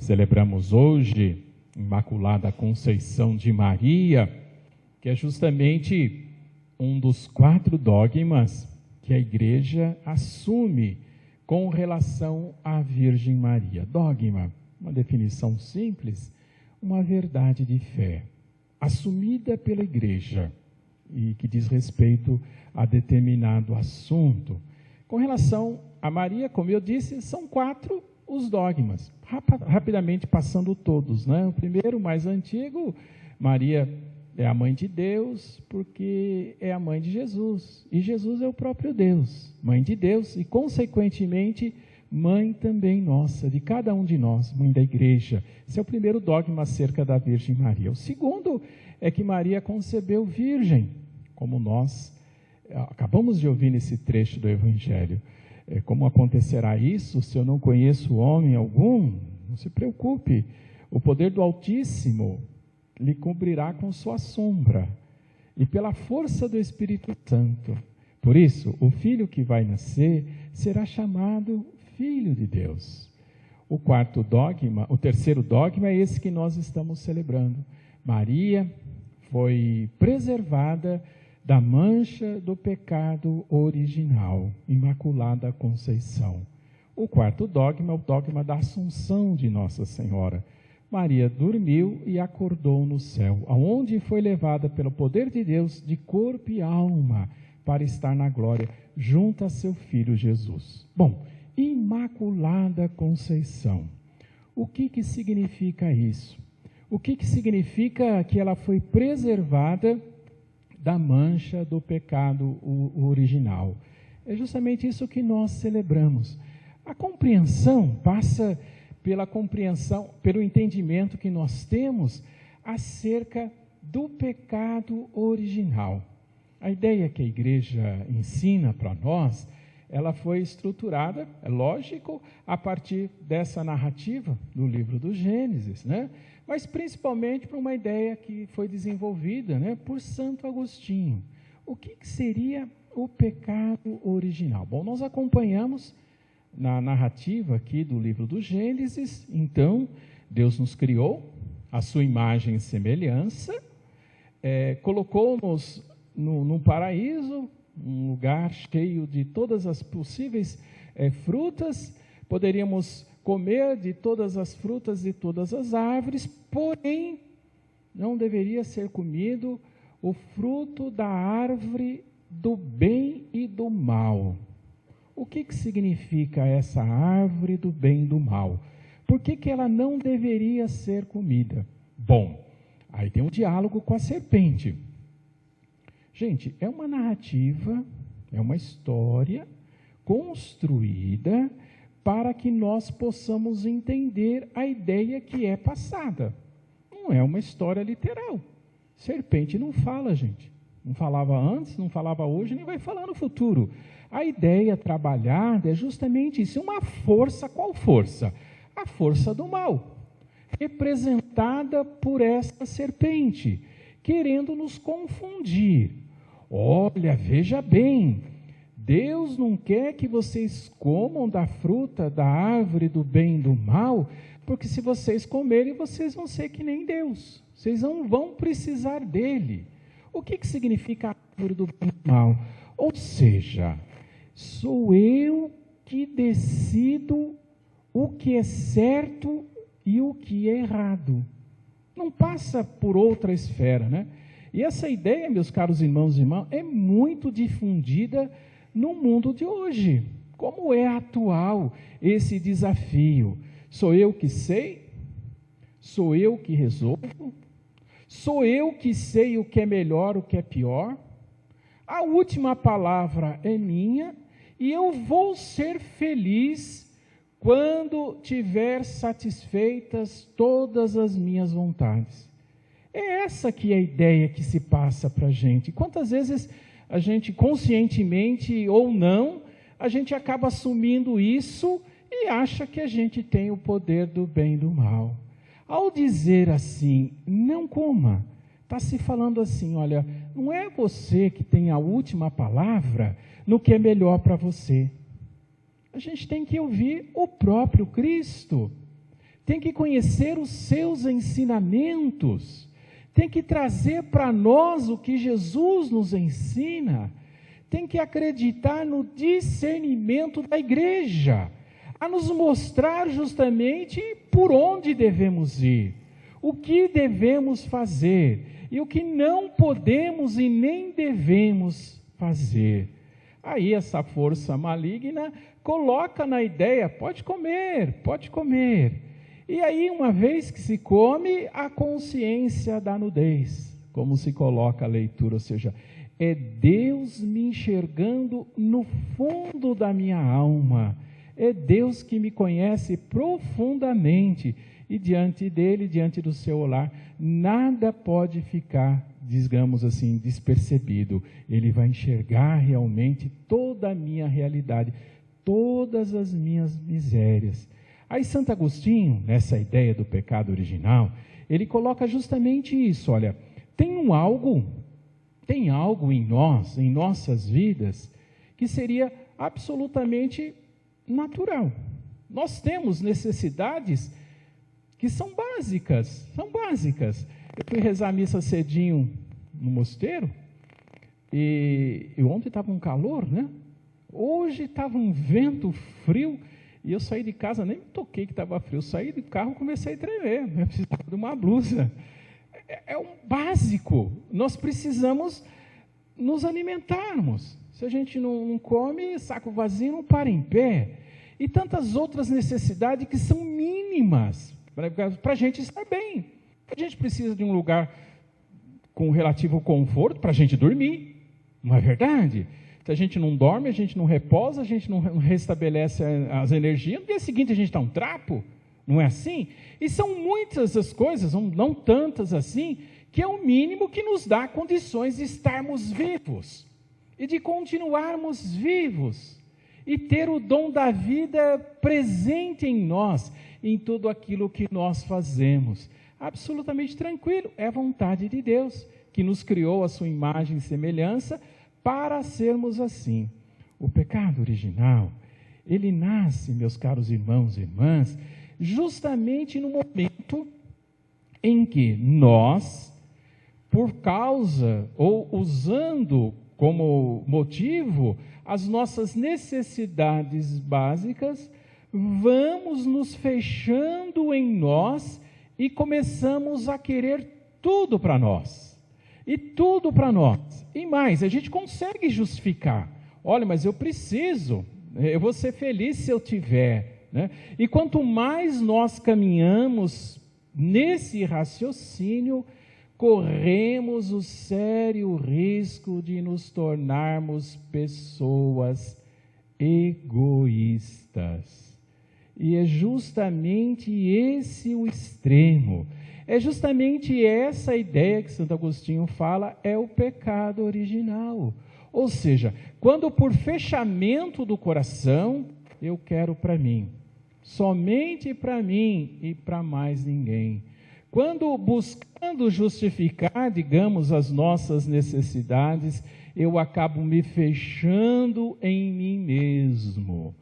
celebramos hoje, Imaculada Conceição de Maria, que é justamente um dos 4 dogmas que a Igreja assume com relação à Virgem Maria. Dogma, uma definição simples, uma verdade de fé, assumida pela Igreja e que diz respeito a determinado assunto. Com relação a Maria, como eu disse, são 4 os dogmas, rapidamente passando todos, né? O primeiro, mais antigo, Maria é a mãe de Deus, porque é a mãe de Jesus, e Jesus é o próprio Deus, mãe de Deus, e consequentemente, mãe também nossa, de cada um de nós, mãe da Igreja. Esse é o primeiro dogma acerca da Virgem Maria. O segundo é que Maria concebeu virgem, como nós acabamos de ouvir nesse trecho do Evangelho. Como acontecerá isso se eu não conheço homem algum? Não se preocupe, o poder do Altíssimo lhe cobrirá com sua sombra, e pela força do Espírito Santo. Por isso, o filho que vai nascer será chamado Filho de Deus. O terceiro dogma é esse que nós estamos celebrando. Maria foi preservada da mancha do pecado original, Imaculada Conceição. O 4º dogma é o dogma da Assunção de Nossa Senhora. Maria dormiu e acordou no céu, aonde foi levada pelo poder de Deus de corpo e alma para estar na glória, junto a seu Filho Jesus. Bom, Imaculada Conceição. O que significa isso? O que significa que ela foi preservada da mancha do pecado original? É justamente isso que nós celebramos. A compreensão passa pela compreensão, pelo entendimento que nós temos acerca do pecado original. A ideia que a Igreja ensina para nós, ela foi estruturada, é lógico, a partir dessa narrativa do livro do Gênesis, né? Mas principalmente por uma ideia que foi desenvolvida, né, por Santo Agostinho. O que seria o pecado original? Bom, nós acompanhamos na narrativa aqui do livro do Gênesis. Então, Deus nos criou à sua imagem e semelhança, colocou-nos no paraíso, um lugar cheio de todas as possíveis frutas. Poderíamos comer de todas as frutas e todas as árvores, porém, não deveria ser comido o fruto da árvore do bem e do mal. O que significa essa árvore do bem e do mal? Por que ela não deveria ser comida? Bom, aí tem um diálogo com a serpente. Gente, é uma narrativa, é uma história construída para que nós possamos entender a ideia que é passada. Não é uma história literal. Serpente não fala, gente. Não falava antes, não falava hoje, nem vai falar no futuro. A ideia trabalhada é justamente isso. Uma força, qual força? A força do mal, representada por essa serpente, querendo nos confundir. Olha, veja bem, Deus não quer que vocês comam da fruta da árvore do bem e do mal, porque se vocês comerem, vocês vão ser que nem Deus. Vocês não vão precisar dele. O que significa a árvore do bem e do mal? Ou seja, sou eu que decido o que é certo e o que é errado. Não passa por outra esfera, né? E essa ideia, meus caros irmãos e irmãs, é muito difundida no mundo de hoje. Como é atual esse desafio? Sou eu que sei? Sou eu que resolvo? Sou eu que sei o que é melhor, o que é pior? A última palavra é minha e eu vou ser feliz quando tiver satisfeitas todas as minhas vontades. É essa que é a ideia que se passa para a gente. Quantas vezes a gente, conscientemente ou não, a gente acaba assumindo isso e acha que a gente tem o poder do bem e do mal. Ao dizer assim, não coma, está se falando assim, olha, não é você que tem a última palavra no que é melhor para você. A gente tem que ouvir o próprio Cristo. tem que conhecer os seus ensinamentos, tem que trazer para nós o que Jesus nos ensina, tem que acreditar no discernimento da igreja, a nos mostrar justamente por onde devemos ir, o que devemos fazer e o que não podemos e nem devemos fazer. Aí essa força maligna coloca na ideia, pode comer, pode comer. E aí, uma vez que se come, a consciência da nudez, como se coloca a leitura, ou seja, é Deus me enxergando no fundo da minha alma, é Deus que me conhece profundamente, e diante dele, diante do seu olhar, nada pode ficar, digamos assim, despercebido. Ele vai enxergar realmente toda a minha realidade, todas as minhas misérias. Aí Santo Agostinho, nessa ideia do pecado original, ele coloca justamente isso, olha, tem algo em nós, em nossas vidas, que seria absolutamente natural. Nós temos necessidades que são básicas. Eu fui rezar a missa cedinho no mosteiro, e ontem estava um calor, né? Hoje estava um vento frio, e eu saí de casa, nem me toquei que estava frio, eu saí do carro e comecei a tremer, eu precisava de uma blusa. É um básico, nós precisamos nos alimentarmos. Se a gente não come, saco vazio não para em pé. E tantas outras necessidades que são mínimas para a gente estar bem. A gente precisa de um lugar com relativo conforto para a gente dormir, não é verdade? Se a gente não dorme, a gente não reposa, a gente não restabelece as energias, no dia seguinte a gente está um trapo, não é assim? E são muitas as coisas, não tantas assim, que é o mínimo que nos dá condições de estarmos vivos, e de continuarmos vivos, e ter o dom da vida presente em nós, em tudo aquilo que nós fazemos. Absolutamente tranquilo, é a vontade de Deus, que nos criou a sua imagem e semelhança, para sermos assim. O pecado original, ele nasce, meus caros irmãos e irmãs, justamente no momento em que nós, por causa ou usando como motivo as nossas necessidades básicas, vamos nos fechando em nós e começamos a querer tudo para nós. E tudo para nós. E mais, a gente consegue justificar. Olha, mas eu vou ser feliz se eu tiver. Né? E quanto mais nós caminhamos nesse raciocínio, corremos o sério risco de nos tornarmos pessoas egoístas. E é justamente esse o extremo. É justamente essa ideia que Santo Agostinho fala, é o pecado original. Ou seja, quando por fechamento do coração, eu quero para mim, somente para mim e para mais ninguém. Quando buscando justificar, digamos, as nossas necessidades, eu acabo me fechando em mim mesmo.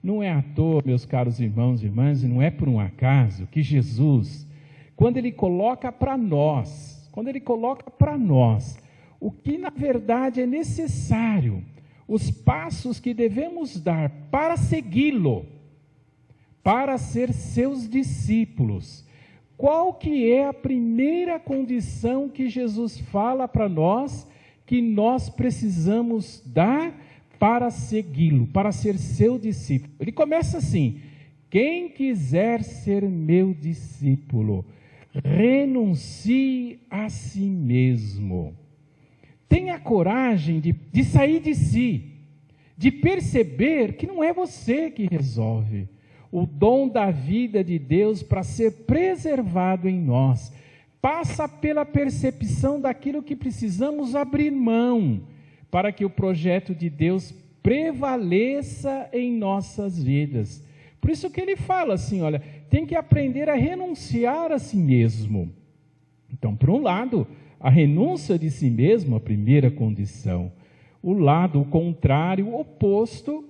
Não é à toa, meus caros irmãos e irmãs, e não é por um acaso que Jesus, quando Ele coloca para nós, o que na verdade é necessário, os passos que devemos dar para segui-lo, para ser seus discípulos, qual que é a primeira condição que Jesus fala para nós, que nós precisamos dar para segui-lo, para ser seu discípulo? Ele começa assim: quem quiser ser meu discípulo, renuncie a si mesmo. Tenha coragem de sair de si, de perceber que não é você que resolve. O dom da vida de Deus para ser preservado em nós passa pela percepção daquilo que precisamos abrir mão, para que o projeto de Deus prevaleça em nossas vidas. Por isso que ele fala assim, olha, tem que aprender a renunciar a si mesmo. Então, por um lado, a renúncia de si mesmo, a primeira condição. O lado contrário, oposto,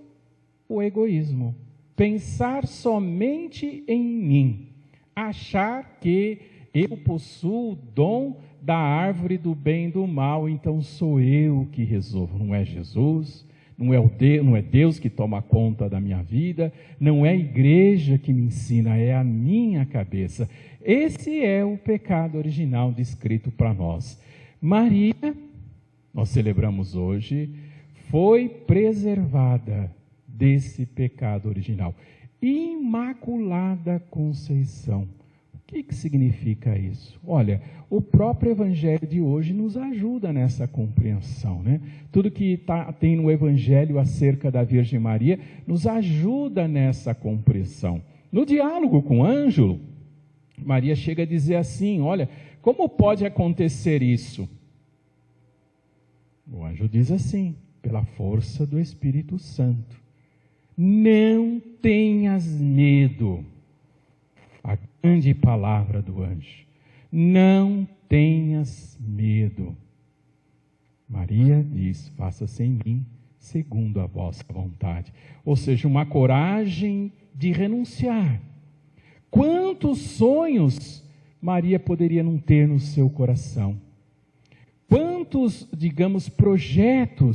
o egoísmo. Pensar somente em mim, achar que eu possuo o dom da árvore do bem e do mal, então sou eu que resolvo. Não é Jesus, não é Deus que toma conta da minha vida, não é a igreja que me ensina, é a minha cabeça. Esse é o pecado original descrito para nós. Maria, nós celebramos hoje, foi preservada desse pecado original. Imaculada Conceição. O que significa isso? Olha, o próprio Evangelho de hoje nos ajuda nessa compreensão, né? Tudo que tem no Evangelho acerca da Virgem Maria nos ajuda nessa compreensão. No diálogo com o anjo, Maria chega a dizer assim: olha, como pode acontecer isso? O anjo diz assim: pela força do Espírito Santo. Não tenhas medo. A grande palavra do anjo. Não tenhas medo. Maria diz: faça-se em mim segundo a vossa vontade. Ou seja, uma coragem de renunciar. Quantos sonhos Maria poderia não ter no seu coração? Quantos, digamos, projeto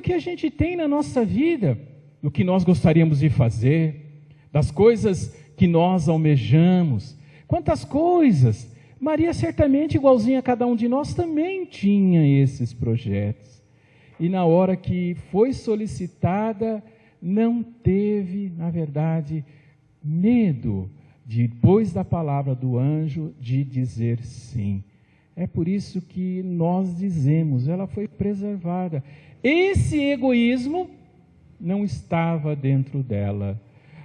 que a gente tem na nossa vida, do que nós gostaríamos de fazer, das coisas que nós almejamos, quantas coisas. Maria certamente, igualzinha a cada um de nós, também tinha esses projetos, e na hora que foi solicitada, não teve, na verdade, medo, depois da palavra do anjo, de dizer sim. É por isso que nós dizemos, ela foi preservada. Esse egoísmo não estava dentro dela.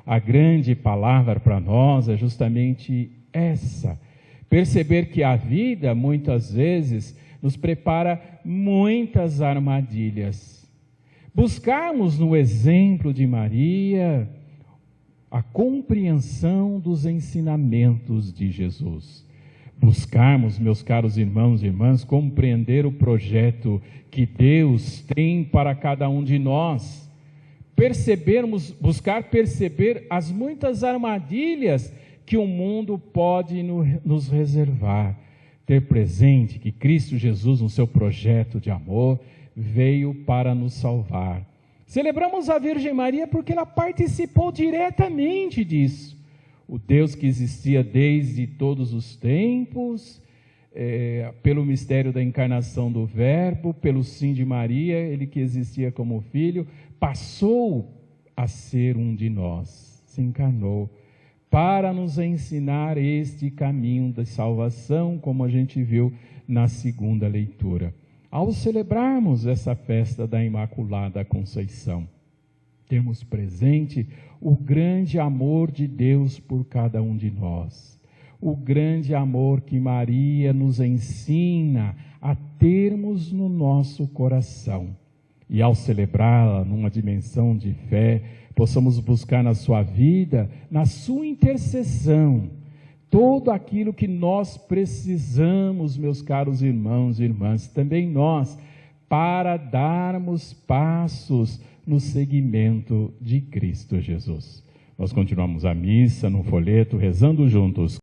A grande palavra para nós é justamente essa. Perceber que a vida, muitas vezes, nos prepara muitas armadilhas. Buscarmos no exemplo de Maria a compreensão dos ensinamentos de Jesus. Buscarmos, meus caros irmãos e irmãs, compreender o projeto que Deus tem para cada um de nós. Buscar perceber as muitas armadilhas que o mundo pode nos reservar. Ter presente que Cristo Jesus, no seu projeto de amor, veio para nos salvar. Celebramos a Virgem Maria porque ela participou diretamente disso. O Deus que existia desde todos os tempos, pelo mistério da encarnação do Verbo, pelo sim de Maria, ele que existia como filho, passou a ser um de nós, se encarnou, para nos ensinar este caminho da salvação, como a gente viu na segunda leitura. Ao celebrarmos essa festa da Imaculada Conceição, temos presente o grande amor de Deus por cada um de nós, o grande amor que Maria nos ensina a termos no nosso coração. E ao celebrá-la numa dimensão de fé, possamos buscar na sua vida, na sua intercessão, todo aquilo que nós precisamos, meus caros irmãos e irmãs, também nós, para darmos passos no seguimento de Cristo Jesus. Nós continuamos a missa no folheto, rezando juntos.